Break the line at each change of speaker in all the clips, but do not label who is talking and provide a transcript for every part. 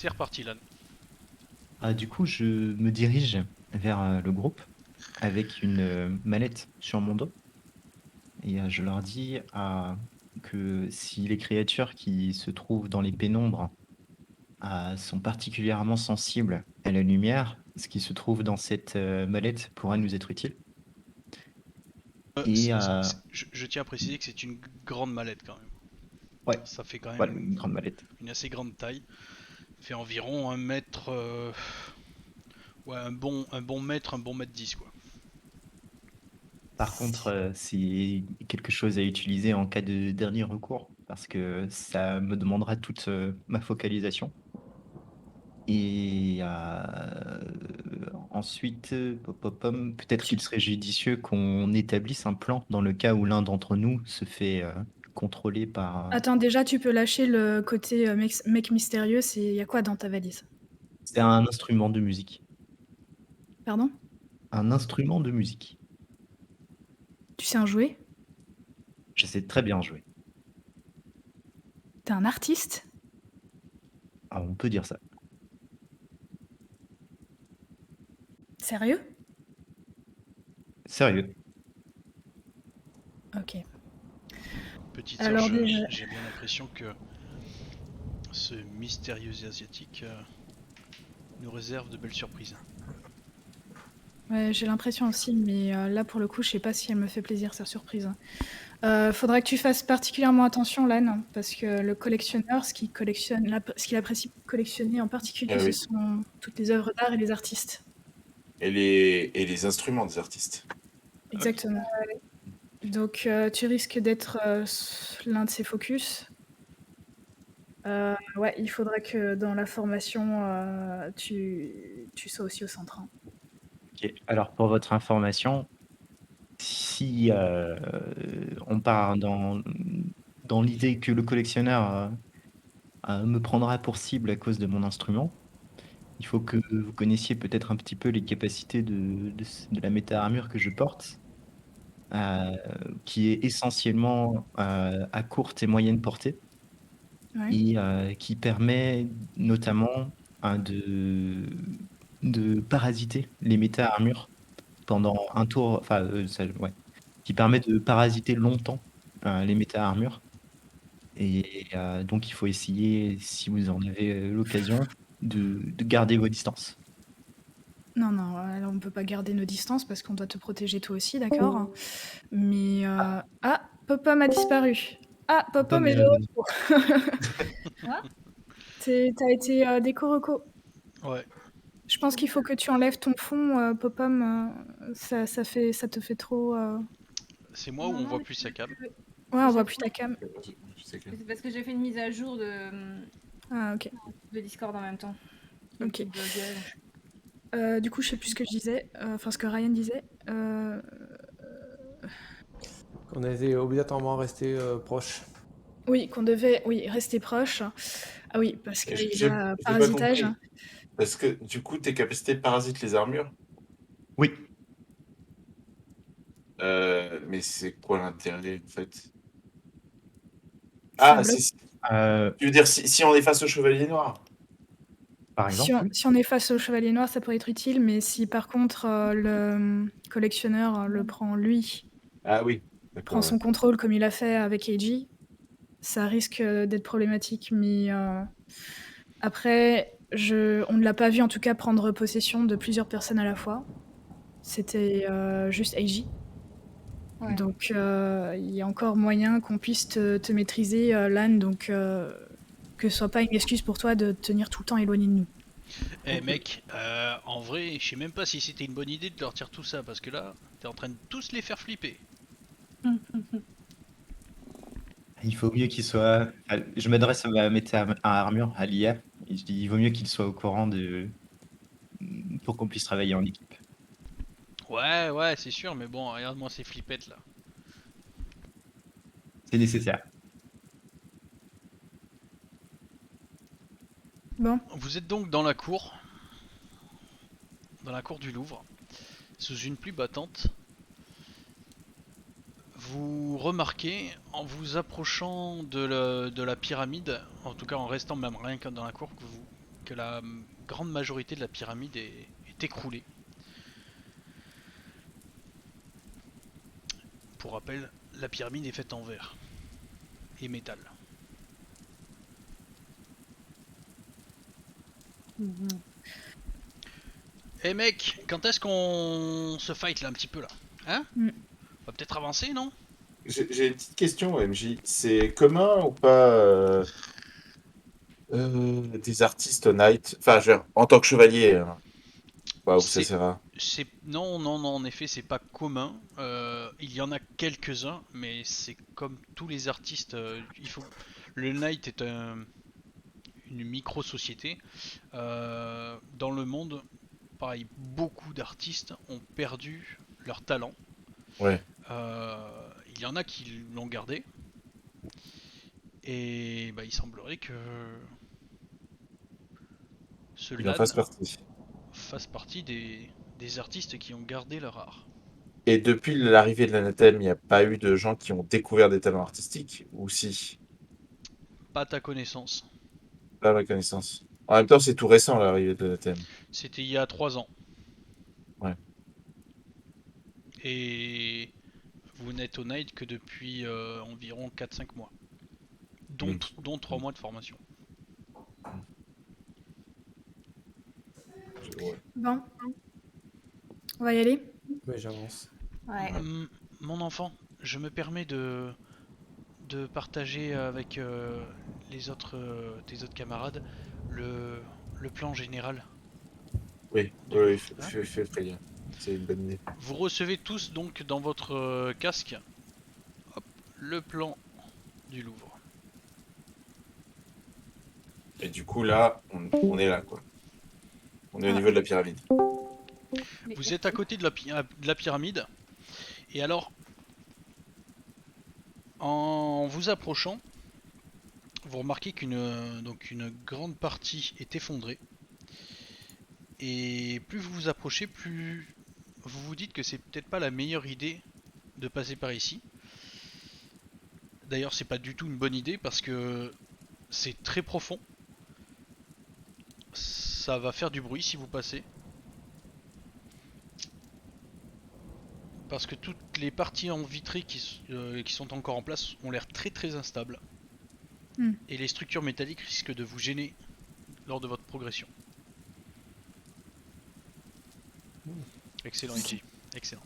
C'est reparti là.
Du coup, je me dirige vers le groupe avec une mallette sur mon dos et je leur dis que si les créatures qui se trouvent dans les pénombres sont particulièrement sensibles à la lumière, ce qui se trouve dans cette mallette pourra nous être utile. Et
Je tiens à préciser que c'est une grande mallette quand même.
ouais,
Ça fait quand
voilà,
même
une grande mallette.
une assez grande taille. Ça fait environ un mètre. Ouais, un bon mètre 10 quoi.
Par contre, c'est quelque chose à utiliser en cas de dernier recours parce que ça me demandera toute ma focalisation. Et ensuite, pop pop pom, peut-être qu'il serait judicieux qu'on établisse un plan dans le cas où l'un d'entre nous se fait, contrôler par,
Attends, déjà, tu peux lâcher le côté mec mystérieux. Il y a quoi dans ta valise?
c'est un instrument de musique.
Pardon?
Un instrument de musique.
Tu sais en jouer?
Je sais très bien jouer.
T'es un artiste?
Ah, on peut dire ça.
Sérieux?
Sérieux.
Ok.
Petite sœur,
Alors déjà,
j'ai bien l'impression que ce mystérieux asiatique nous réserve de belles surprises.
ouais, j'ai l'impression aussi, mais là pour le coup, je sais pas si elle me fait plaisir sa surprise. Faudrait que tu fasses particulièrement attention, Lan, parce que le collectionneur, ce qu'il apprécie collectionner en particulier,
Ah
ce
oui.
sont toutes les œuvres d'art et les artistes.
Et les instruments des artistes.
Ok.
Exactement. Donc tu risques d'être l'un de ses focus. Ouais, il faudrait que dans la formation, tu sois aussi au centre, hein.
OK. Alors pour votre information, si, on part dans l'idée que le collectionneur, me prendra pour cible à cause de mon instrument, il faut que vous connaissiez peut-être un petit peu les capacités de la méta-armure que je porte, heu, qui est essentiellement, à courte et moyenne portée
Ouais.
et qui permet notamment, de parasiter les méta-armures pendant un tour, enfin, ça ouais, qui permet de parasiter longtemps, les méta-armures et donc il faut essayer, si vous en avez, l'occasion, de garder vos distances.
Non, non, là, on peut pas garder nos distances parce qu'on doit te protéger toi aussi, d'accord? Mais ah, Popom a disparu. Ah, Popom
Pomme,
est de retour. Ah, tu été déco reco.
Ouais,
Je pense qu'il faut que tu enlèves ton fond, Popom. Ça te fait trop.
c'est moi ou
Non,
on
non,
voit
mais
plus
c'est
sa
parce
cam?
que
Ouais, on voit plus ta
j'avoue,
cam.
C'est clair.
c'est parce que j'ai fait une mise à jour
Ah, ok.
de Discord en même temps.
Ok.
Qui buguait, donc
Du coup, je sais plus ce que je disais, enfin ce que Ryan disait.
On a été obligatoirement resté proche.
Oui, qu'on devait, oui, rester proche. Ah oui, parce
Et
qu'il
J'ai
a
j'ai pas
parasitage.
compris. Parce que du coup, tes capacités parasitent les armures.
Oui,
Mais c'est quoi l'intérêt en fait?
C'est un
Ah,
bloc.
tu veux dire si on est face au chevalier noir?
par
Si
exemple,
on,
oui.
si on est face au chevalier noir, ça pourrait être utile, mais si par contre le collectionneur le prend lui,
Ah oui,
prend
d'accord, ouais.
son contrôle comme il a fait avec Eiji, ça risque d'être problématique. Mais après, on ne l'a pas vu en tout cas prendre possession de plusieurs personnes à la fois. C'était juste Eiji.
ouais.
Donc il y a encore moyen qu'on puisse te maîtriser, Lan, donc que ce soit pas une excuse pour toi de te tenir tout le temps éloigné de nous.
Eh mec, en vrai, je sais même pas si c'était une bonne idée de leur dire tout ça, parce que là, t'es en train de tous les faire flipper.
Il faut mieux qu'il soit, je m'adresse à ma méta-armure, à l'IA et je dis: «Il vaut mieux qu'il soit au courant pour qu'on puisse travailler en équipe».
Ouais, ouais, c'est sûr, mais bon, regarde-moi ces flippettes là.
C'est nécessaire.
Bon,
Vous êtes donc dans la cour du Louvre, sous une pluie battante. Vous remarquez, en vous approchant de la pyramide, en tout cas en restant même rien que dans la cour, que la grande majorité de la pyramide est écroulée. Pour rappel, la pyramide est faite en verre et métal. Eh mec, quand est-ce qu'on se fight là un petit peu là? Hein?
Mm.
On va peut-être avancer, non?
J'ai une petite question, MJ. C'est commun ou pas des artistes Knight? Enfin, je veux dire, en tant que chevalier, hein. Ou ça
C'est,
sert à...
non, non, non, en effet, c'est pas commun. Il y en a quelques-uns, mais c'est comme tous les artistes. Le Knight est une micro-société. Dans le monde, pareil, beaucoup d'artistes ont perdu leur talent.
Ouais,
Il y en a qui l'ont gardé. Et bah, il semblerait que ce
il en
LAN
fasse partie.
fasse partie des artistes qui ont gardé leur art.
Et depuis l'arrivée de l'anathème, il n'y a pas eu de gens qui ont découvert des talents artistiques? Ou si?
Pas à ta connaissance.
Pas à ma connaissance. En même temps, c'est tout récent, l'arrivée de l'anathème.
C'était il y a 3 ans.
Ouais.
Et vous n'êtes au Night que depuis environ 4-5 mois. Dont 3 mois de formation.
Ouais.
Bon, on va y aller.
Ouais, j'avance.
Ouais.
Mon enfant, je me permets de partager avec tes autres camarades le plan général.
Oui,
de
oui,
Louvre, hein.
fais très bien. C'est une bonne idée.
Vous recevez tous donc dans votre casque hop, le plan du Louvre.
Et du coup, là, on est là, quoi. On est au niveau de la pyramide.
Mais-
Vous êtes à côté de la pyramide. Et alors, en vous approchant, vous remarquez qu'une grande partie est effondrée. Et plus vous vous approchez, plus vous vous dites que c'est peut-être pas la meilleure idée de passer par ici. D'ailleurs, c'est pas du tout une bonne idée parce que c'est très profond. Ça va faire du bruit si vous passez. Parce que toutes les parties en vitrée qui sont encore en place ont l'air très très instables.
Hmm.
Et les structures métalliques risquent de vous gêner lors de votre progression. Excellent, EJ. Excellent.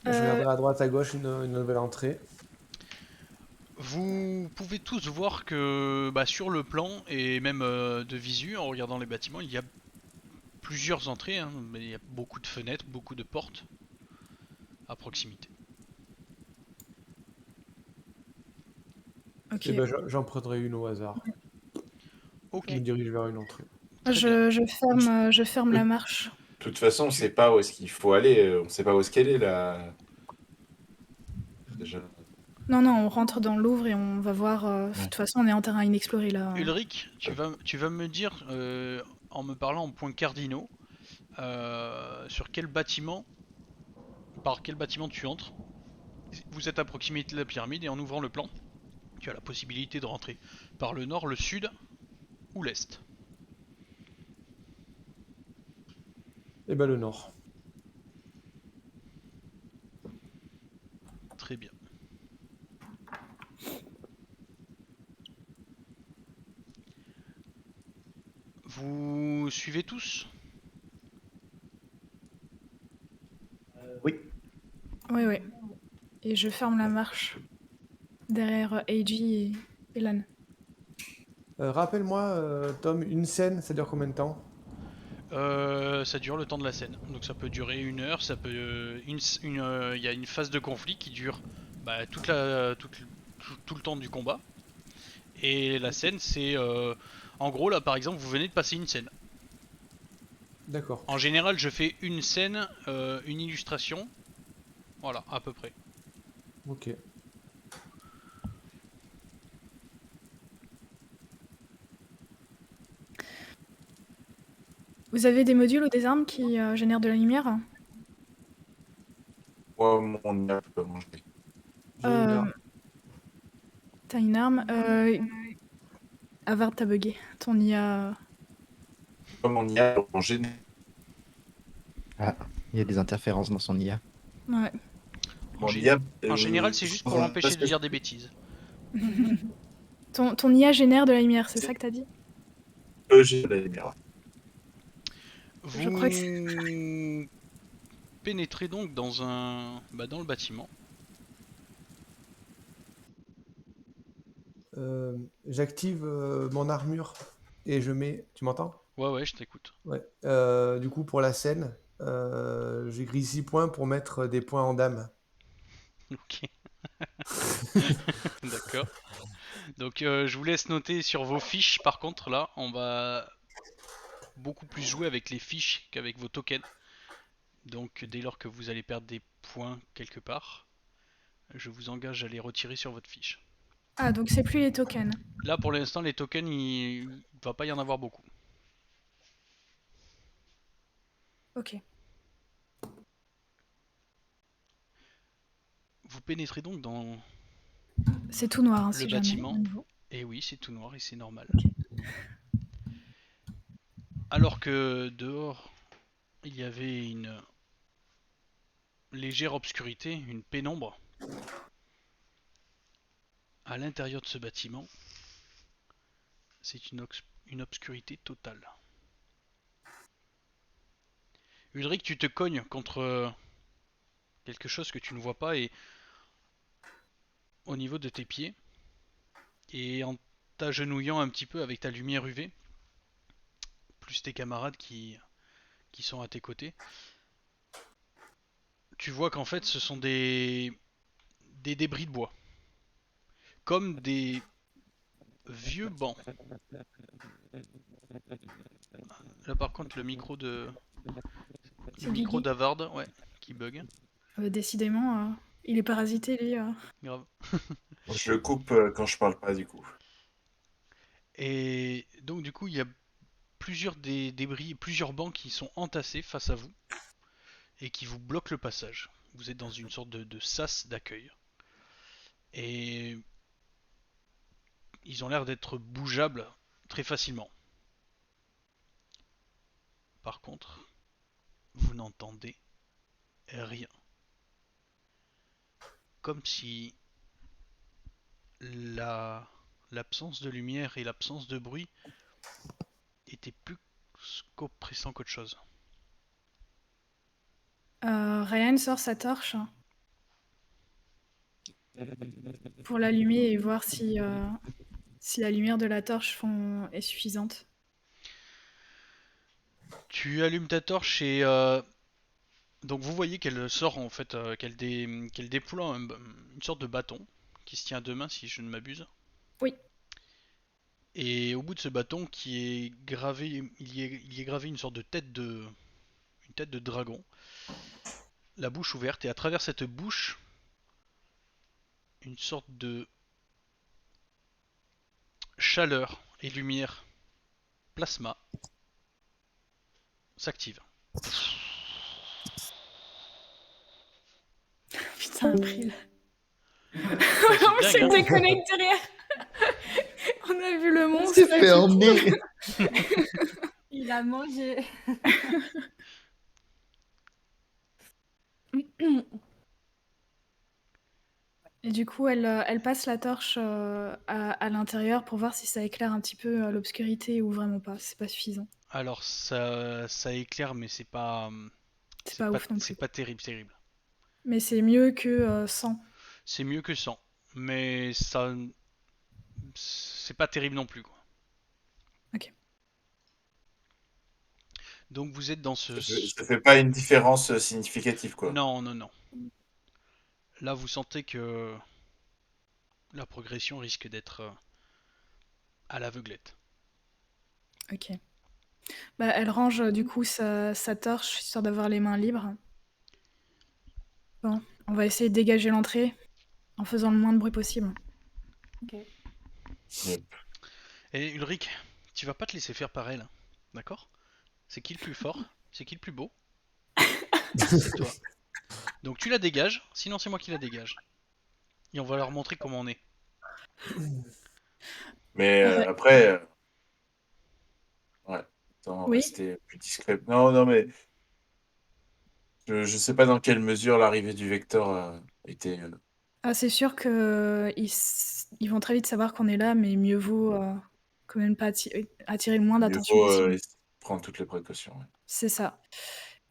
Je regarderai à droite, à gauche une nouvelle entrée.
Vous pouvez tous voir que sur le plan et même de visu, en regardant les bâtiments, il y a plusieurs entrées, hein, mais il y a beaucoup de fenêtres, beaucoup de portes à proximité.
Ok.
Et ben, j'en prendrai une au hasard.
Ok,
Je me dirige vers une entrée.
très bien.
Je ferme la marche.
De toute façon, on sait pas où est-ce qu'il faut aller. On sait pas où est-ce qu'elle est, là. Déjà.
Non, non, on rentre dans le Louvre et on va voir. De toute façon, on est en terrain inexploré là.
Ulrich, tu vas me dire, en me parlant en points cardinaux, par quel bâtiment tu entres. Vous êtes à proximité de la pyramide et en ouvrant le plan, tu as la possibilité de rentrer par le nord, le sud ou l'est.
Et ben le nord.
Très bien. Vous suivez tous?
Oui.
Oui, oui. Et je ferme la marche derrière Eiji et Lan.
Rappelle-moi, Tom, une scène, ça dure combien de temps?
Ça dure le temps de la scène. Donc ça peut durer 1 heure, ça peut y a une phase de conflit qui dure tout le temps du combat. Et la scène c'est en gros là par exemple vous venez de passer une scène.
D'accord.
En général je fais une scène, une illustration. Voilà à peu près.
Ok.
Vous avez des modules ou des armes qui génèrent de la lumière?
Moi, mon diable peut manger.
J'ai une
Euh,
arme.
T'as une arme. Avard, t'as bugué. Ton IA.
Comme on y a en général.
Ah, il y a des interférences dans son IA.
Ouais.
En,
En
gé-
IA,
en général, c'est juste pour l'empêcher de dire des bêtises.
Ton IA génère de la lumière, c'est ça que t'as dit?
J'ai la lumière.
Je crois que
Vous pénétrez donc dans dans le bâtiment.
J'active mon armure et je mets. Tu m'entends?
Ouais, je t'écoute.
Ouais. Du coup, pour la scène, j'ai gris 6 points pour mettre des points en dame.
Ok. D'accord. Donc je vous laisse noter sur vos fiches. Par contre, là, on va beaucoup plus jouer avec les fiches qu'avec vos tokens. Donc dès lors que vous allez perdre des points quelque part, je vous engage à les retirer sur votre fiche.
Ah, donc c'est plus les tokens.
Là, pour l'instant, les tokens, il va pas y en avoir beaucoup.
Ok.
Vous pénétrez donc dans
C'est tout noir, hein,
le
si jamais.
bâtiment.
au niveau.
Et oui, c'est tout noir et c'est normal.
Ok.
Alors que dehors, il y avait une légère obscurité, une pénombre. À l'intérieur de ce bâtiment, c'est une obscurité totale. Ulrich, tu te cognes contre quelque chose que tu ne vois pas et au niveau de tes pieds. Et en t'agenouillant un petit peu avec ta lumière UV, plus tes camarades qui sont à tes côtés, tu vois qu'en fait ce sont des débris de bois. Comme des vieux bancs. Là par contre le micro
C'est
le micro
Guigui.
d'Avard, ouais, qui bug.
Décidément, il est parasité, lui.
Grave.
Je coupe quand je parle pas, du coup.
Et donc du coup il y a plusieurs débris, plusieurs bancs qui sont entassés face à vous et qui vous bloquent le passage. Vous êtes dans une sorte de sas d'accueil. Et ils ont l'air d'être bougeables très facilement. Par contre, vous n'entendez rien. Comme si l'absence de lumière et l'absence de bruit étaient plus oppressants qu'autre chose.
Ryan sort sa torche pour l'allumer et voir si la lumière de la torche est suffisante.
Tu allumes ta torche et donc vous voyez qu'elle sort en fait, qu'elle déploie une sorte de bâton qui se tient à deux mains si je ne m'abuse.
Oui.
Et au bout de ce bâton qui est gravé, il y est gravé une sorte de une tête de dragon, la bouche ouverte et à travers cette bouche, une sorte de chaleur et lumière plasma s'active.
Putain, April.
C'est
C'est
dingue, hein.
déconnecté derrière. On a vu le
On
monstre.
s'est
là,
fait
qui
emmener.
Il a mangé.
Et du coup, elle passe la torche à l'intérieur pour voir si ça éclaire un petit peu l'obscurité ou vraiment pas. C'est pas suffisant.
Alors ça éclaire mais
C'est pas ouf non
c'est
plus.
pas terrible.
Mais c'est mieux que sans.
C'est mieux que 100, mais ça c'est pas terrible non plus quoi.
Ok.
Donc vous êtes dans ce
Ça fait pas une différence significative, quoi.
non. Là vous sentez que la progression risque d'être à l'aveuglette.
Ok. Bah, elle range du coup sa torche histoire d'avoir les mains libres. Bon, on va essayer de dégager l'entrée en faisant le moins de bruit possible.
Ok.
Et Ulrich, tu vas pas te laisser faire par elle, d'accord? C'est qui le plus fort? C'est qui le plus beau? C'est toi. Donc tu la dégages, sinon c'est moi qui la dégage. Et on va leur montrer comment on est.
Mais
Ouais.
après, ouais, attends,
Oui.
rester plus discret. Non, non, mais je sais pas dans quelle mesure l'arrivée du vecteur était.
Ah, c'est sûr que ils vont très vite savoir qu'on est là, mais mieux vaut quand même pas attirer le moins
Mieux
d'attention
vaut
possible.
prendre toutes les précautions. Ouais.
C'est ça.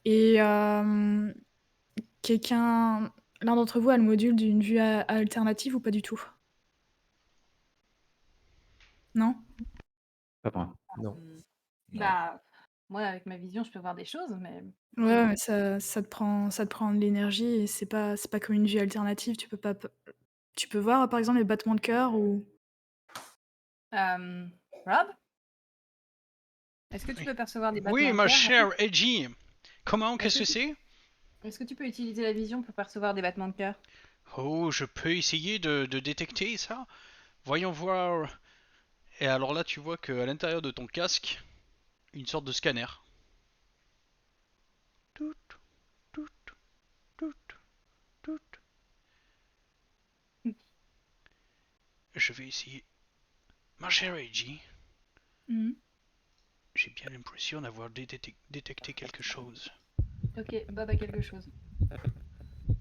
Et quelqu'un, l'un d'entre vous a le module d'une vue alternative ou pas du tout? Non?
Pas moi.
Non.
Hmm.
Non.
Bah, moi, avec ma vision, je peux voir des choses, mais.
Ouais, mais ça te prend de l'énergie et c'est pas comme une vue alternative. Tu peux voir par exemple les battements de cœur ou.
Rob, est-ce que tu
Oui,
peux percevoir des
Oui,
battements de
ma
cœur?
chère Edgy. Comment,
Est-ce
qu'est-ce
que
que
tu...
c'est?
est-ce que tu peux utiliser la vision pour percevoir des battements de cœur?
Oh, je peux essayer de détecter ça. Voyons voir. Et alors là, tu vois qu'à l'intérieur de ton casque, une sorte de scanner. Tout, tout, tout, tout. Je vais essayer. Ma chère Edgy,
Mhm.
j'ai bien l'impression d'avoir détecté quelque chose.
Ok, Bob a quelque chose.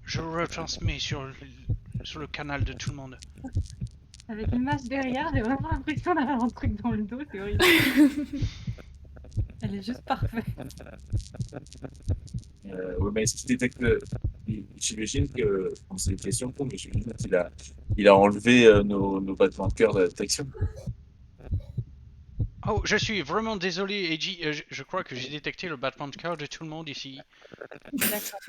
Je le retransmets sur le canal de tout le monde.
Avec l'image derrière, j'ai vraiment l'impression d'avoir un truc dans le dos, c'est horrible. Elle est juste parfaite.
Ouais, mais est-ce qu'il détecte j'imagine que bon, c'est une question con, mais j'imagine qu'il a enlevé nos battements de cœur de la détection.
Oh, je suis vraiment désolé, Edgy. Je crois que j'ai détecté le battement de cœur de tout le monde ici.
D'accord.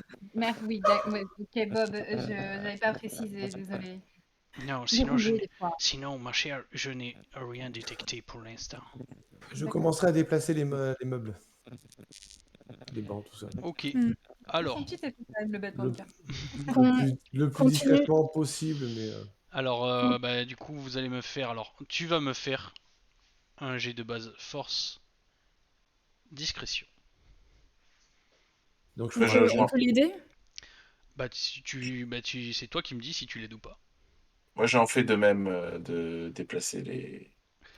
Oui, ouais, ok, Bob, je n'avais pas précisé, désolée.
Non,
J'ai
sinon
roulé des fois.
sinon, ma chère, je n'ai rien détecté pour l'instant.
Je
D'accord.
commencerai à déplacer les meubles, les bancs, tout ça.
Ok.
Mm.
Ils sont
Alors,
petits, c'est tout quand même, le battement de
Le,
cœur.
le plus
Continue.
discrètement possible, mais
bah, du coup, vous allez me faire. Alors, tu vas me faire un jet de base force discrétion.
donc je
Moi,
ferai
On peut l'aider?
Bah, c'est toi qui me dis si tu l'aides ou pas.
moi, j'en fais de même de déplacer les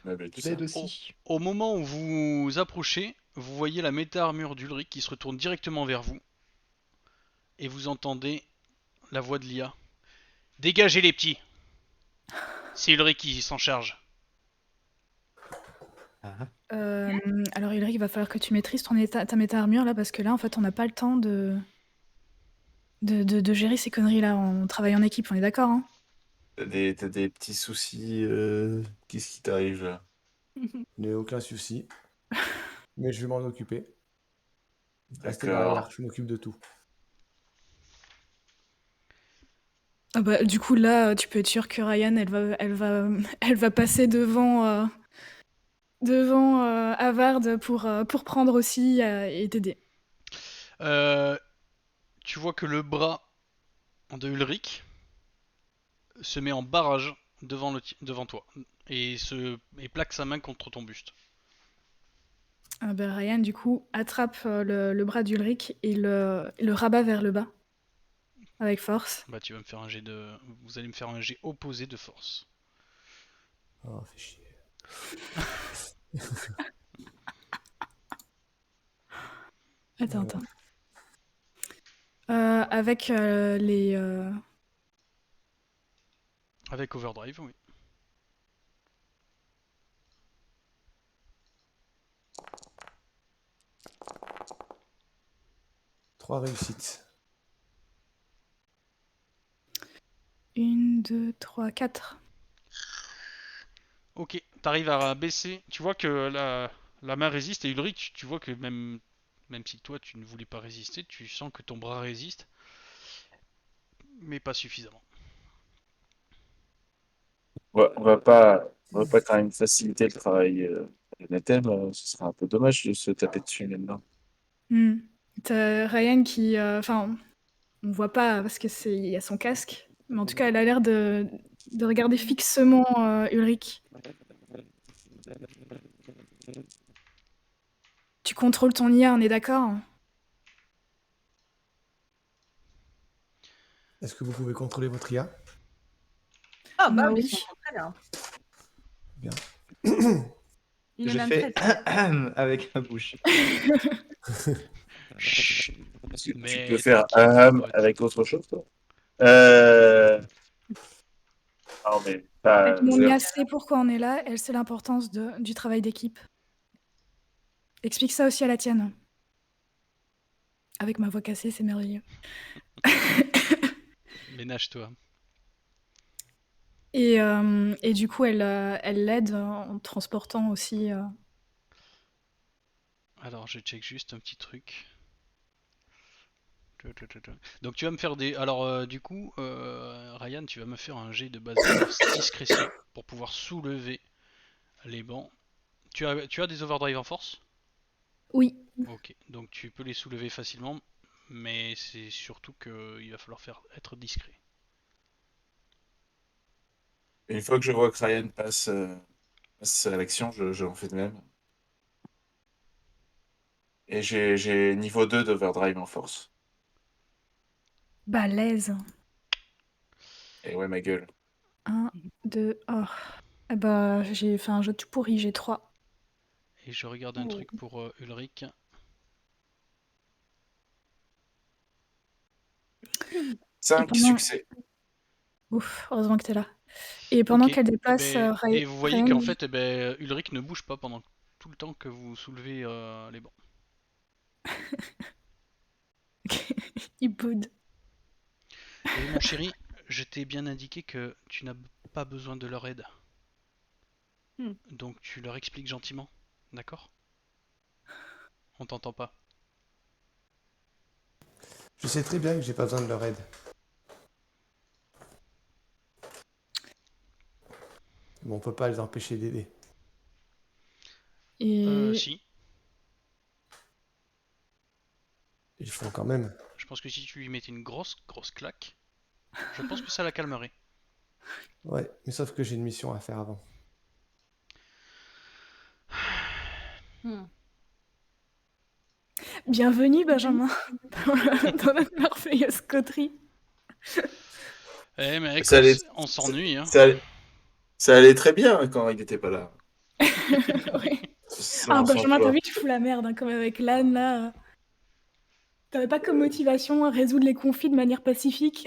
meubles et tout
Je l'aide
ça.
aussi.
Au moment où vous vous approchez, vous voyez la méta-armure d'Ulrich qui se retourne directement vers vous et vous entendez la voix de l'IA. Dégagez les petits. C'est Ulrich qui s'en charge.
Ah.
Alors Ulrich, il va falloir que tu maîtrises ta méta-armure là parce que là en fait on n'a pas le temps de gérer ces conneries là. On travaille en équipe, on est d'accord hein?
T'as des petits soucis. Qu'est-ce qui t'arrive là?
il n'y a aucun souci, mais je vais m'en occuper. Restez
D'accord.
derrière, je m'occupe de tout.
Ah bah, du coup là, tu peux être sûr que Ryan, elle va passer devant Havard pour prendre aussi et t'aider.
Euh, Tu vois que le bras de Ulrich se met en barrage devant toi et plaque sa main contre ton buste.
Ah bah, Ryan, du coup, attrape le bras d'Ulrich et le rabat vers le bas avec force.
Bah, vous allez me faire un jet opposé de force.
Oh, fait chier.
Attends,
Euh,
attends. Avec les.
Avec overdrive, oui.
3 réussites.
1, 2, 3, 4.
Ok, t'arrives à baisser. Tu vois que la main résiste et Ulrich, tu vois que même si toi tu ne voulais pas résister, tu sens que ton bras résiste, mais pas suffisamment.
On va pas quand même faciliter le travail de Nathan. Ce serait un peu dommage de se taper dessus maintenant.
Hmm. T'as Ryan qui. Enfin, on voit pas parce que il y a son casque, mais en tout cas, elle a l'air de regarder fixement Ulrich. Tu contrôles ton IA, on est d'accord?
Est-ce que vous pouvez contrôler votre IA?
Ah bah oui,
Oui.
je comprends très bien.
Bien.
Il est
Je
même
fais
très
avec ma bouche.
Chut.
Tu peux
Mais
faire
t'inquiète, mon pote.
avec autre chose, toi Non, mais pas.
Mon Mia sait pourquoi on est là, elle sait l'importance du travail d'équipe. Explique ça aussi à la tienne. Avec ma voix cassée, c'est merveilleux.
Ménage-toi.
Et du coup, elle l'aide en transportant aussi.
Alors, je check juste un petit truc. Donc, tu vas me faire des. Alors, du coup, Ryan, tu vas me faire un jet de base de force discrétion pour pouvoir soulever les bancs. Tu as des overdrive en force?
Oui.
Ok, donc tu peux les soulever facilement, mais c'est surtout qu'il va falloir être discret.
Une fois que je vois que Ryan passe à l'action, je en fais de même. Et j'ai niveau 2 d'overdrive en force.
Balèze.
Et ouais, ma gueule.
1, 2, oh. Eh bah, j'ai fait un jeu tout pourri, j'ai 3.
Et je regarde un truc pour Ulrich.
5
pendant-
succès.
Ouf, heureusement que t'es là. Et pendant
Ok,
qu'elle déplace
et vous voyez
Ryan,
qu'en fait, Ulrich ne bouge pas pendant tout le temps que vous soulevez les bancs.
il boude.
Et mon chéri, je t'ai bien indiqué que tu n'as pas besoin de leur aide.
Hmm.
Donc tu leur expliques gentiment, d'accord? On t'entend pas.
Je sais très bien que j'ai pas besoin de leur aide. Mais on peut pas les empêcher d'aider.
Et
Si.
Ils font quand même.
Je pense que si tu lui mettais une grosse claque, je pense que ça la calmerait.
Ouais, mais sauf que j'ai une mission à faire avant.
Hmm.
bienvenue, Benjamin, dans notre merveilleuse coterie.
Eh mec,
Ça allait,
on s'ennuie, hein.
ça allait très bien quand il n'était pas là.
Ouais.
Sans
Benjamin, t'as
toi.
vu, tu fous la merde, hein, comme avec l'âne, là. T'avais pas comme motivation à résoudre les conflits de manière pacifique.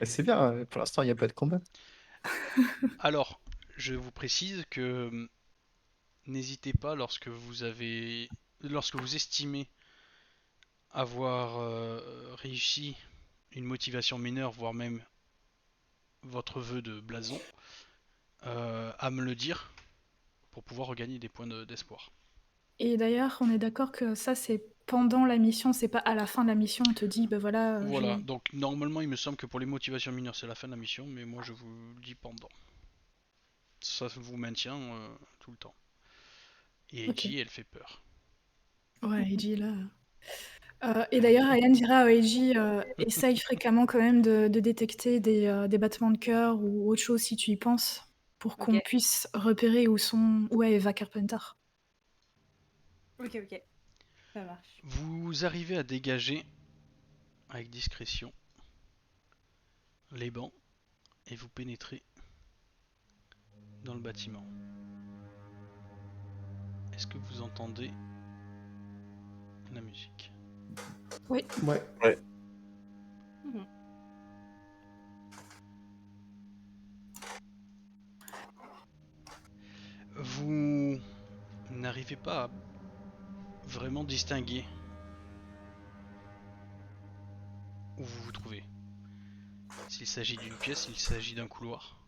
C'est bien, pour l'instant, il n'y a pas de combat.
Alors, je vous précise que n'hésitez pas lorsque vous estimez avoir réussi une motivation mineure, voire même votre vœu de blason, à me le dire pour pouvoir regagner des points d'espoir.
Et d'ailleurs, on est d'accord que ça, c'est pendant la mission, c'est pas à la fin de la mission, on te dit, bah voilà,
Voilà, donc normalement il me semble que pour les motivations mineures c'est la fin de la mission, mais moi je vous le dis pendant. Ça vous maintient tout le temps. Et
Ok.
Eiji elle fait peur.
Ouais, Eiji, là. Et d'ailleurs, Ryan dira à Eiji, essaye fréquemment quand même de détecter des battements de cœur ou autre chose si tu y penses, pour qu'on
Ok.
puisse repérer où est Eva Carpenter.
Ok, ça marche.
Vous arrivez à dégager avec discrétion les bancs et vous pénétrez dans le bâtiment. Est-ce que vous entendez la musique?
Oui.
Ouais.
Mhm.
Vous n'arrivez pas à vraiment distinguer où vous vous trouvez. S'il s'agit d'une pièce, s'il s'agit d'un couloir.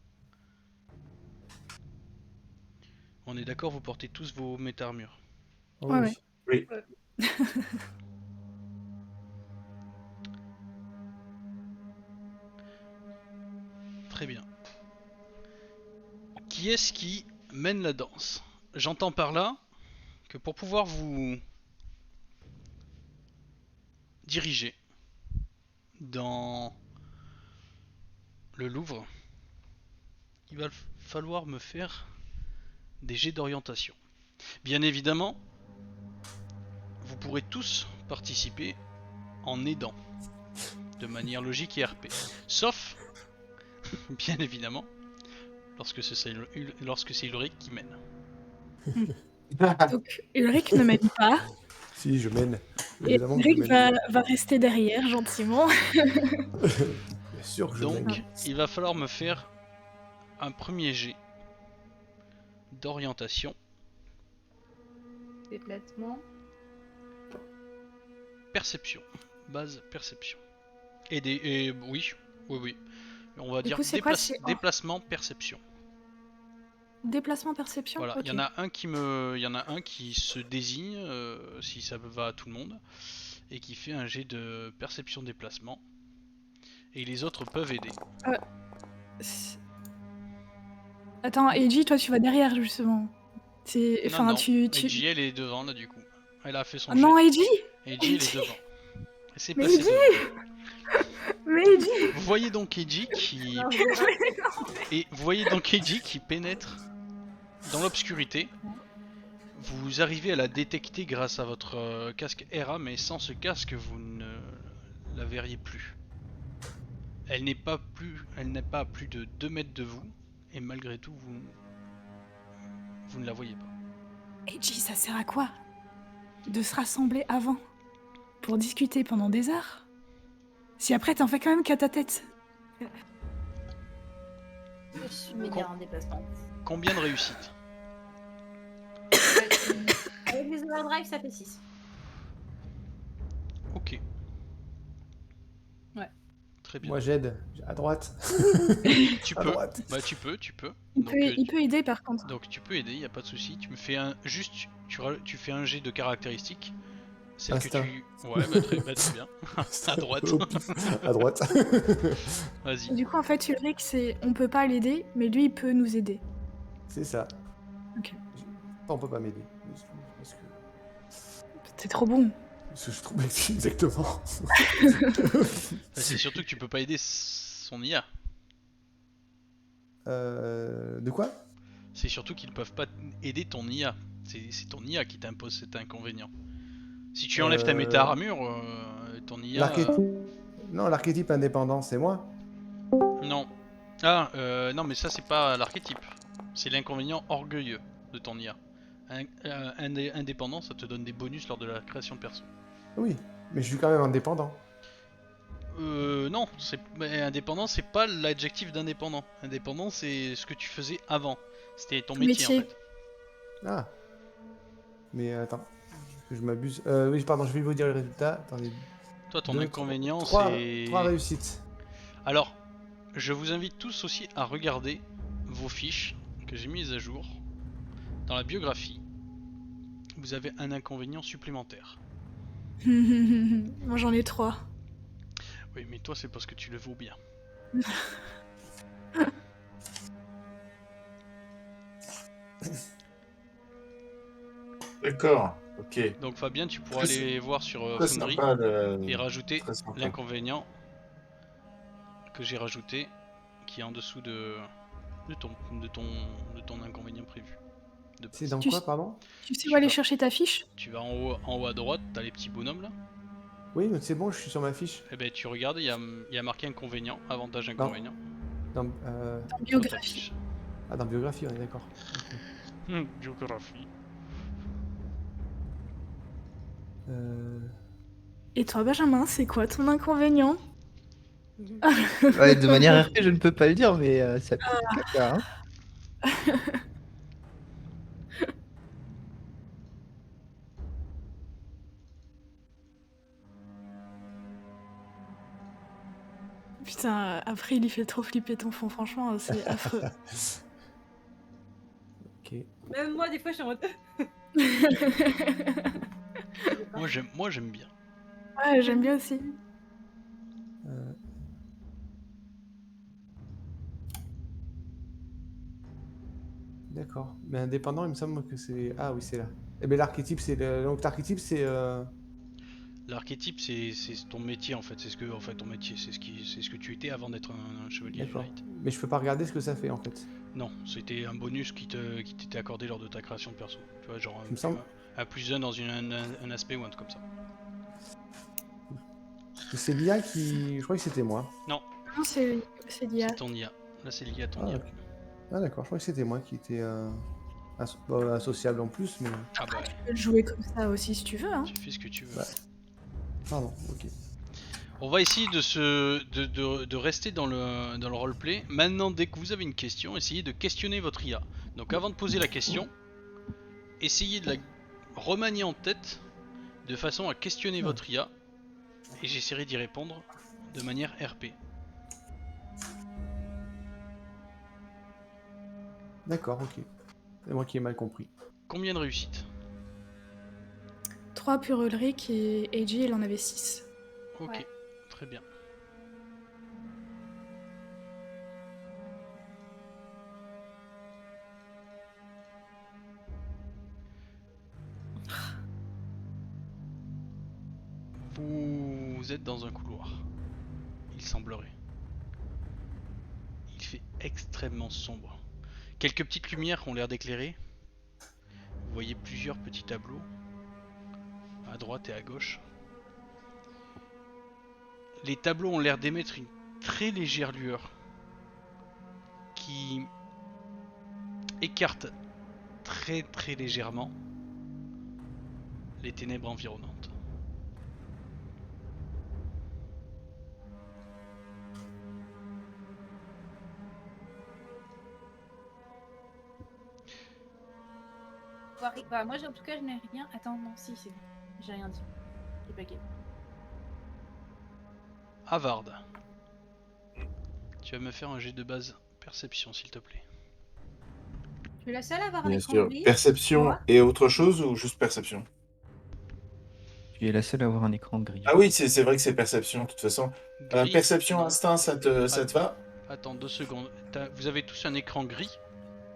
On est d'accord, vous portez tous vos méta-armures.
Oh
Ouais,
oui.
ouais.
Oui.
Très bien. Qui est-ce qui mène la danse? J'entends par là que pour pouvoir vous diriger dans le Louvre, il va falloir me faire des jets d'orientation. Bien évidemment, vous pourrez tous participer en aidant, de manière logique et RP. Sauf bien évidemment, lorsque c'est Ulrich qui mène.
Donc Ulrich ne m'aide pas.
Si, je mène.
Et
Évidemment que je
Ulrich
mène.
va rester derrière gentiment.
Bien sûr que je mène.
Donc, il va falloir me faire un premier jet d'orientation.
Déplacement.
Perception. Base perception. Oui. On va
Du
dire
coup, c'est quoi, c'est-
déplacement perception.
Déplacement perception.
Voilà, il
Ok.
y en a un qui se désigne si ça va à tout le monde et qui fait un jet de perception déplacement. Et les autres peuvent aider.
C'est- Attends, Eiji, toi tu vas derrière justement. C'est,
Non,
enfin,
non.
tu.
Eiji, elle est devant là du coup. Elle a fait son
Ah non, Eiji.
jet. Eiji, elle est
Eiji.
devant. Elle s'est
Mais
placée
Eiji.
devant.
Mais Eiji.
Vous voyez donc Eiji qui pénètre dans l'obscurité. Vous arrivez à la détecter grâce à votre casque ERA, mais sans ce casque, vous ne la verriez plus. Elle n'est pas à plus de 2 mètres de vous, et malgré tout, vous ne la voyez pas.
Eiji, ça sert à quoi de se rassembler avant pour discuter pendant des heures? Si après t'en fais quand même qu'à ta tête.
Je suis médias en déplacement.
Combien de réussites?
Avec les overdrive, ça fait 6.
Ok.
Ouais.
Très bien.
Moi, j'aide. À droite.
Tu
À
peux.
droite.
Bah tu peux.
Il peut aider par contre.
Donc tu peux aider, y a pas de souci. Tu me fais tu fais un jet de caractéristiques. Celle que
Instinct.
tu. Ouais, très bien. À droite.
À droite.
Vas-y.
Du coup, en fait, Ulrich, on peut pas l'aider, mais lui, il peut nous aider.
C'est ça.
Ok.
On peut pas m'aider. Parce que...
C'est trop bon.
Parce que je trouve exactement.
C'est surtout que tu peux pas aider son IA.
De quoi?
C'est surtout qu'ils peuvent pas aider ton IA. C'est ton IA qui t'impose cet inconvénient. Si tu enlèves ta méta armure, ton IA.
L'archétype. Non, l'archétype indépendant, c'est moi.
Non. Ah, non, mais ça c'est pas l'archétype. C'est l'inconvénient orgueilleux de ton IA. Indépendant, ça te donne des bonus lors de la création de perso.
Oui, mais je suis quand même indépendant.
Non, mais indépendant, c'est pas l'adjectif d'indépendant. Indépendant, c'est ce que tu faisais avant. C'était ton métier en fait.
Ah. Mais attends, que je m'abuse. Oui, pardon, je vais vous dire les résultats. Attendez.
Toi, ton
2,
inconvénient,
3
c'est.
réussites.
Alors, je vous invite tous aussi à regarder vos fiches que j'ai mises à jour. Dans la biographie, vous avez un inconvénient supplémentaire.
Moi, j'en ai 3.
Oui, mais toi, c'est parce que tu le vaux bien.
D'accord, ok.
Donc, Fabien, tu pourras
Très
aller voir sur
Très
Foundry
sympa,
et rajouter
très sympa.
l'inconvénient que j'ai rajouté, qui est en dessous de ton inconvénient prévu. de
C'est
base.
dans
Tu
quoi,
sais-
pardon?
Tu sais
Tu
où aller
vas-
chercher ta fiche?
Tu vas en haut à droite, t'as les petits bonhommes là.
Oui, donc c'est bon, je suis sur ma fiche.
Et ben tu regardes, il y a marqué inconvénient, avantage inconvénient.
Dans,
Dans
Sur ta
biographie.
fiche.
Ah, dans biographie, on est d'accord.
Biographie.
Et toi, Benjamin, c'est quoi ton inconvénient?
Ouais, de manière RP, je ne peux pas le dire, mais ça peut être le cas, hein.
Putain, après, il y fait trop flipper ton fond, franchement, c'est affreux.
Ok.
Même moi, des fois, je suis en mode.
Moi j'aime bien.
Ouais, j'aime bien aussi.
Euh, D'accord. Mais indépendant, il me semble que c'est... Ah oui, c'est là. Eh bien, l'archétype, c'est... Donc, l'archétype, c'est...
L'archétype c'est ton métier en fait, c'est ce que ton métier, c'est ce que tu étais avant d'être un chevalier du
D'accord.
Light.
Mais je peux pas regarder ce que ça fait, en fait.
Non, c'était un bonus qui t'était accordé lors de ta création de perso. Tu vois, genre
Il me semble...
un plus 1 dans un aspect ou un truc comme ça.
C'est l'IA qui... Je crois que c'était moi.
Non,
Non, c'est l'IA.
C'est ton IA. Là, c'est lié à ton
Ah,
IA.
ok. Ah, d'accord, je crois que c'était moi qui étais associable en plus, mais...
Ah bah,
Tu peux le jouer comme ça aussi si tu veux. Hein.
tu fais ce que tu veux.
Bah. Pardon, ok.
On va essayer de rester dans le roleplay. Maintenant, dès que vous avez une question, essayez de questionner votre IA. Donc avant de poser la question, essayez de la remanier en tête de façon à questionner votre IA. Et j'essaierai d'y répondre de manière RP.
D'accord, ok. C'est moi qui ai mal compris.
Combien de réussites?
3 pour Ulrich et AJ, elle en avait 6.
Ok,
Ouais.
très bien. Vous êtes dans un couloir. Il semblerait. Il fait extrêmement sombre. Quelques petites lumières ont l'air d'éclairer. Vous voyez plusieurs petits tableaux à droite et à gauche. Les tableaux ont l'air d'émettre une très légère lueur qui écarte très très légèrement les ténèbres environnantes.
Bah, moi, en tout cas, je n'ai rien. Attends, non, si, c'est bon. J'ai rien dit. J'ai bugué.
Havard, tu vas me faire un jet de base perception s'il te plaît.
Je suis la seule à avoir un
Bien
écran
sûr.
gris.
Perception
Moi
et autre chose ou juste perception?
Tu es la seule à avoir un écran gris.
Ah oui, c'est vrai que c'est perception, de toute façon.
Gris.
Perception,
Non.
instinct, ça te va?
Attends 2 secondes. Vous avez tous un écran gris?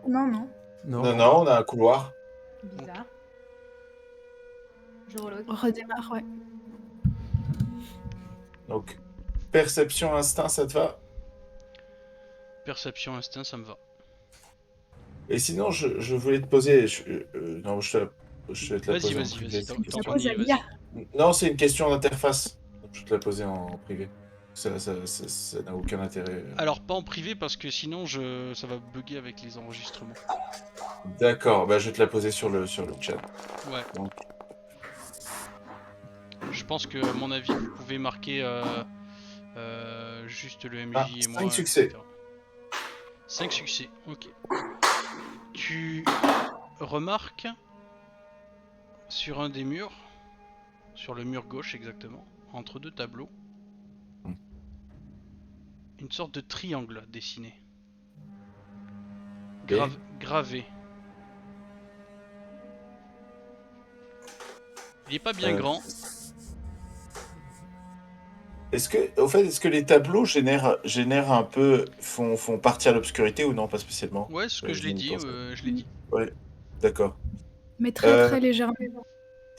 Non, non.
Non.
Non, non, on a un couloir.
Bizarre. Je reload.
On redémarre, ouais.
Donc, perception, instinct, ça te va?
Perception instinct, ça me va.
Et sinon, je voulais te poser... non, je vais te la
Vas-y,
poser en
vas-y,
privé.
vas-y.
cette
Tant
question.
qu'on y est, vas-y.
Non, c'est une question d'interface. Donc, je vais te la poser en privé. Ça n'a aucun intérêt.
Alors pas en privé parce que sinon ça va bugger avec les enregistrements.
D'accord, bah, je vais te la poser sur le chat.
Ouais.
Donc,
Je pense que à mon avis vous pouvez marquer juste le MJ et
5
moi.
succès.
Etc. 5 succès, ok. Tu remarques sur un des murs, sur le mur gauche exactement, entre 2 tableaux, une sorte de triangle dessiné. Gravé. Il est pas bien grand.
Est-ce que les tableaux génèrent un peu, font partir l'obscurité ou non, pas spécialement?
Ouais, ce que je l'ai dit, je l'ai dit.
Ouais, d'accord.
Mais très très légèrement.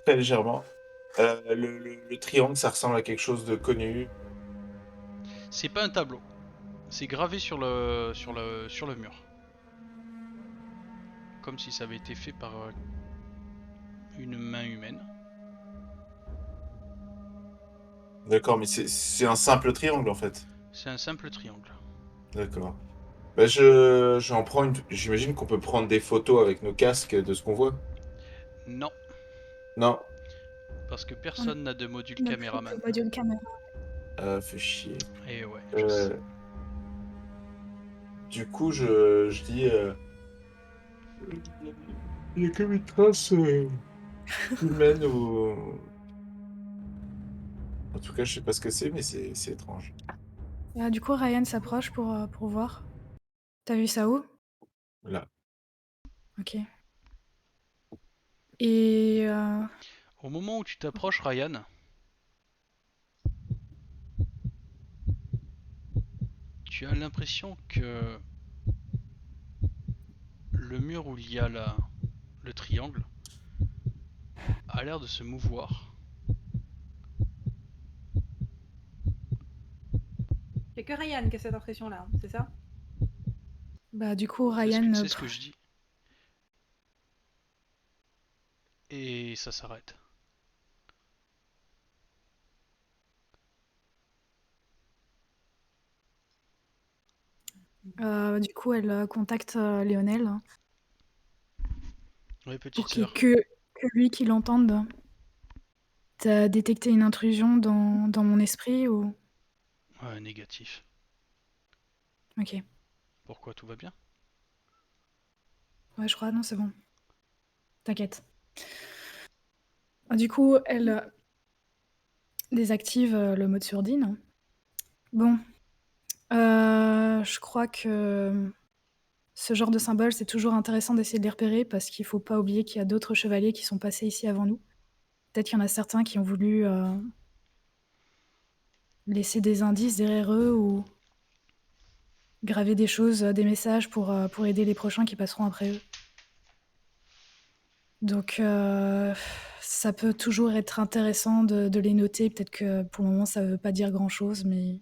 Très légèrement. Le triangle, ça ressemble à quelque chose de connu.
C'est pas un tableau. C'est gravé sur le mur. Comme si ça avait été fait par une main humaine.
D'accord, mais c'est un simple triangle en fait.
C'est un simple triangle.
D'accord. Bah, j'en prends une. J'imagine qu'on peut prendre des photos avec nos casques de ce qu'on voit.
Non,
Non.
parce que personne n'a de module
On a
caméraman.
plus de module caméra.
Fait chier.
Et ouais, je sais.
Du coup, je dis. Il y a comme une trace humaine ou. En tout cas, je sais pas ce que c'est, mais c'est étrange.
Ah, du coup, Ryan s'approche pour voir. T'as vu ça où?
Là.
Ok. Et
Au moment où tu t'approches, Ryan, tu as l'impression que le mur où il y a le triangle a l'air de se mouvoir.
Il n'y a que Ryan qui a cette impression-là, c'est ça?
bah du coup,
C'est
Ryan.
ce que je dis. Et ça s'arrête.
Du coup, elle contacte Lionel
Ouais,
pour
petite sœur.
que lui qu'il l'entende. T'as détecté une intrusion dans mon esprit ou...
Ouais, négatif.
Ok.
Pourquoi, tout va bien?
Ouais, je crois. Non, c'est bon. T'inquiète. Du coup, elle désactive le mode sourdine. Bon. Je crois que ce genre de symbole, c'est toujours intéressant d'essayer de les repérer parce qu'il faut pas oublier qu'il y a d'autres chevaliers qui sont passés ici avant nous. Peut-être qu'il y en a certains qui ont voulu laisser des indices derrière eux ou graver des choses, des messages pour aider les prochains qui passeront après eux. Donc ça peut toujours être intéressant de les noter. Peut-être que pour le moment ça veut pas dire grand-chose, mais...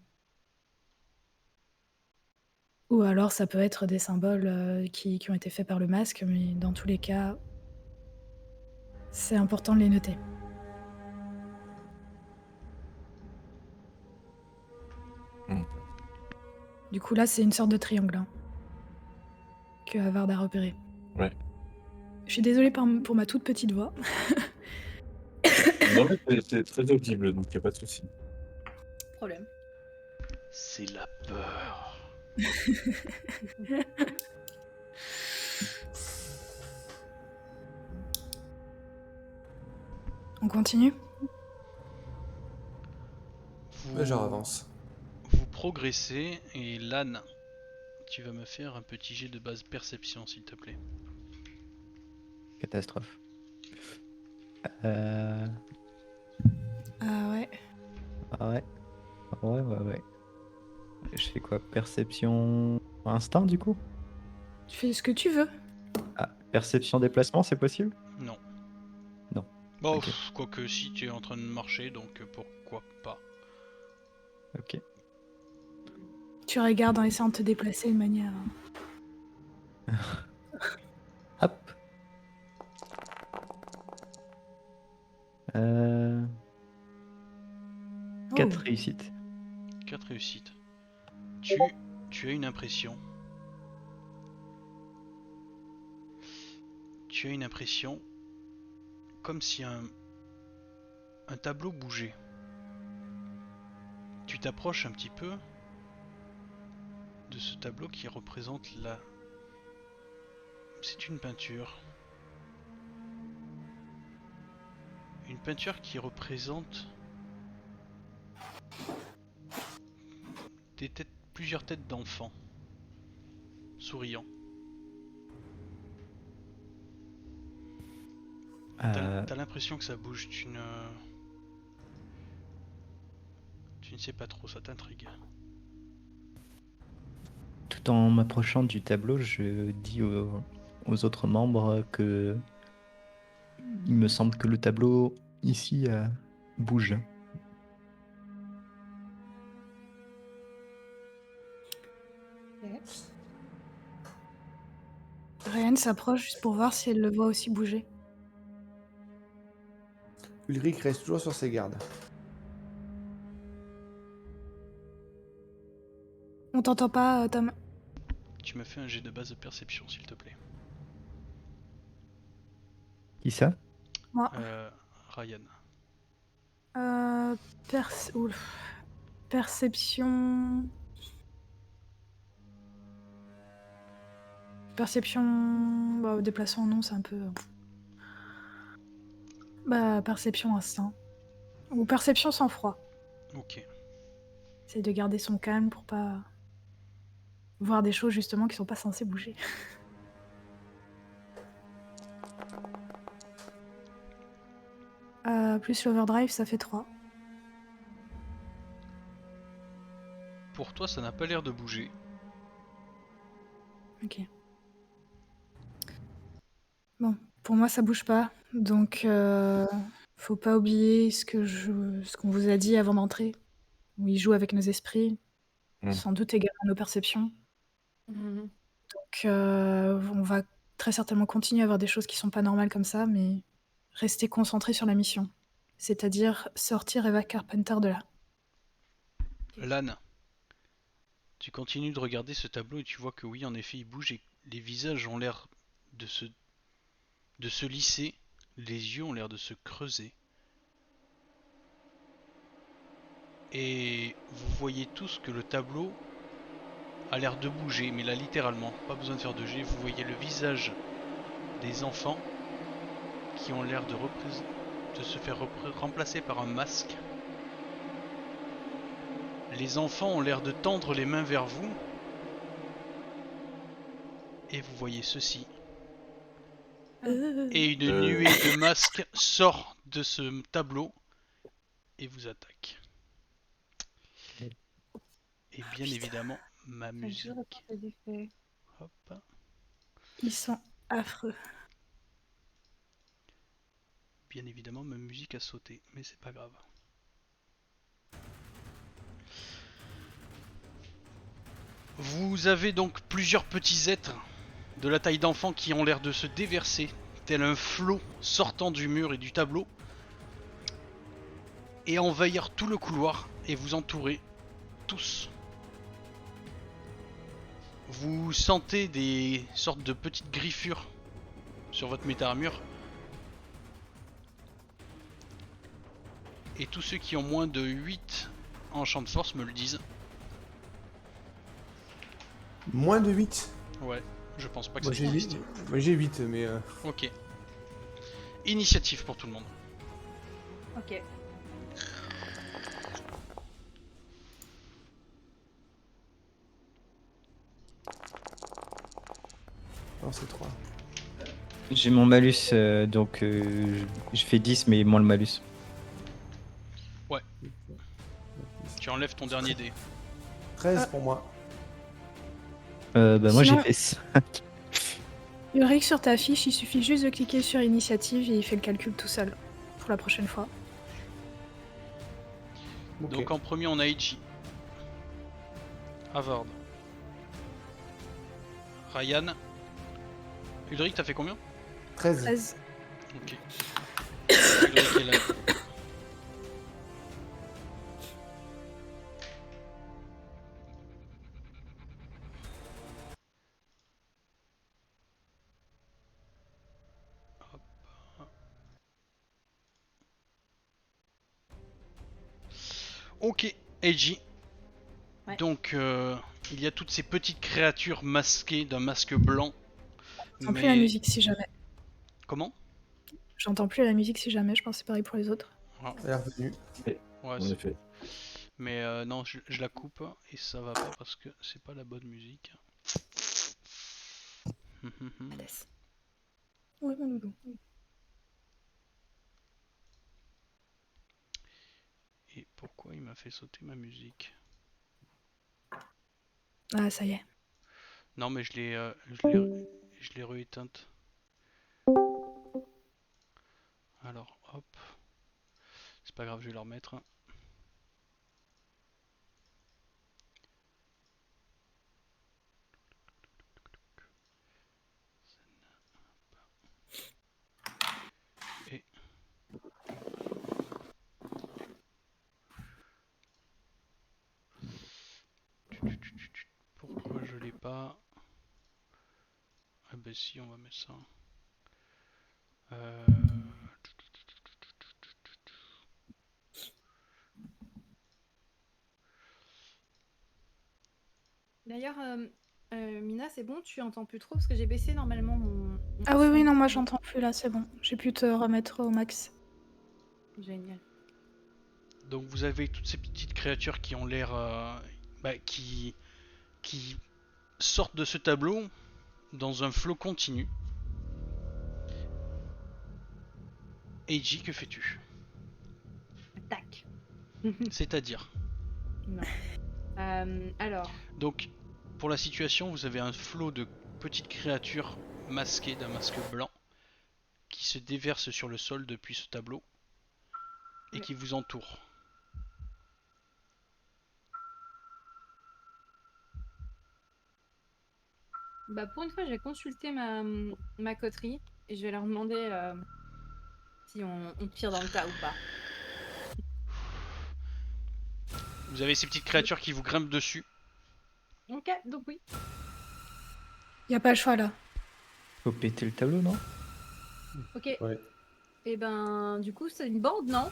Ou alors ça peut être des symboles qui ont été faits par le masque, mais dans tous les cas, c'est important de les noter. Du coup là c'est une sorte de triangle hein, que Havard a repéré.
Ouais.
Je suis désolée pour ma toute petite voix.
Non, mais c'est très audible, donc il n'y a pas de souci.
Problème.
C'est la peur.
On continue?
Vous,
J'en avance.
vous progressez et Lan, tu vas me faire un petit jet de base perception s'il te plaît.
Catastrophe. Euh...
Ah ouais.
Ah ouais. Ouais. Je fais quoi? Perception instinct du coup?
Tu fais ce que tu veux.
Ah, perception déplacement, c'est possible?
Non.
Non.
Bon,
Ok.
quoique si tu es en train de marcher, donc pourquoi pas.
Ok.
Tu regardes en essayant de te déplacer de manière...
Hop. 4
Oh.
réussites.
4 réussites. Tu as une impression. Tu as une impression comme si un tableau bougeait. Tu t'approches un petit peu de ce tableau qui représente la... C'est une peinture. Une peinture qui représente plusieurs têtes d'enfants souriants. T'as l'impression que ça bouge, tu ne sais pas trop, ça t'intrigue.
Tout en m'approchant du tableau, je dis aux autres membres que il me semble que le tableau ici bouge.
Ryan s'approche juste pour voir si elle le voit aussi bouger.
Ulrich reste toujours sur ses gardes.
On t'entend pas, Tom.
Tu me fais un jet de base de perception, s'il te plaît.
Qui ça?
Moi.
Ryan.
Perception... Perception... Bah, déplaçant, non, c'est un peu... Bah, perception instinct. Ou perception sans froid.
Ok.
Essaye de garder son calme pour pas voir des choses justement qui sont pas censées bouger. Plus l'overdrive, ça fait 3.
Pour toi, ça n'a pas l'air de bouger.
Ok. Bon, pour moi, ça bouge pas. Donc, faut pas oublier ce qu'on vous a dit avant d'entrer. Où il joue avec nos esprits, sans doute également nos perceptions. Donc, on va très certainement continuer à avoir des choses qui sont pas normales comme ça, mais rester concentré sur la mission. C'est-à-dire sortir Eva Carpenter de là.
Lan, Tu continues de regarder ce tableau et tu vois que oui, en effet, il bouge et les visages ont l'air de se lisser, les yeux ont l'air de se creuser. Et vous voyez tous que le tableau a l'air de bouger, mais là littéralement, pas besoin de faire de jet, vous voyez le visage des enfants qui ont l'air de se faire remplacer par un masque. Les enfants ont l'air de tendre les mains vers vous. Et vous voyez ceci. Et une nuée de masques sort de ce tableau et vous attaque. Et bien évidemment, ma musique. Hop.
Ils sont affreux.
Bien évidemment, ma musique a sauté, mais c'est pas grave. Vous avez donc plusieurs petits êtres de la taille d'enfant qui ont l'air de se déverser, tel un flot sortant du mur et du tableau, et envahir tout le couloir et vous entourer tous. Vous sentez des sortes de petites griffures sur votre méta-armure. Et tous ceux qui ont moins de 8 en champ de force me le disent.
Moins de 8.
Ouais, je pense pas que
Moi
ça
j'ai
existe.
8, moi, j'ai 8 mais...
Ok. Initiative pour tout le monde.
Ok.
Non, c'est 3.
J'ai mon malus, donc je fais 10, mais moins le malus.
Tu enlèves ton dernier dé.
13 pour moi.
Moi j'ai
Sinon-
fait 5.
Ulrich, sur ta fiche, il suffit juste de cliquer sur initiative et il fait le calcul tout seul pour la prochaine fois.
Ok.
Donc en premier on a Eiji. Havard. Ryan. Ulrich, t'as fait combien?
13.
13.
Ok. Ulrich est là. Ok, Eiji.
Ouais.
Donc il y a toutes ces petites créatures masquées d'un masque blanc.
J'entends plus la musique si jamais.
Comment?
J'entends plus la musique si jamais, je pense que c'est pareil pour les autres.
Elle est revenue.
Ouais,
En
c'est-
effet.
Mais non, je la coupe et ça va pas parce que c'est pas la bonne musique.
Laisse. Ouais, mon loulou.
Et pourquoi il m'a fait sauter ma musique?
Ah, ça y est.
Non, mais je l'ai rééteinte. Alors, hop. C'est pas grave, je vais la remettre. Et... Pourquoi je l'ai pas? Ah bah si, on va mettre ça.
D'ailleurs, Mina, c'est bon, tu entends plus trop parce que j'ai baissé normalement mon
Ah oui, oui,
son.
non, moi j'entends plus là, c'est bon. J'ai pu te remettre au max.
Génial.
Donc vous avez toutes ces petites créatures qui ont l'air... qui sortent de ce tableau dans un flot continu. Eiji, que fais-tu?
Attaque.
C'est-à-dire?
Non. Alors,
Donc, pour la situation, vous avez un flot de petites créatures masquées d'un masque blanc qui se déversent sur le sol depuis ce tableau et
Ouais.
qui vous entourent.
bah pour une fois, je vais consulter ma coterie et je vais leur demander si on tire dans le tas ou pas.
Vous avez ces petites créatures qui vous grimpent dessus
Ok, donc oui.
Y a pas le choix là.
Faut péter le tableau, non?
Ok.
Ouais.
Et ben, du coup, c'est une bande, non?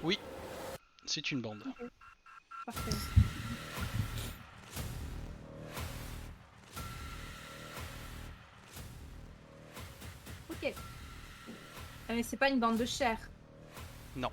Oui, c'est une bande.
Parfait. Ok. Ah, mais c'est pas une bande de chair.
Non.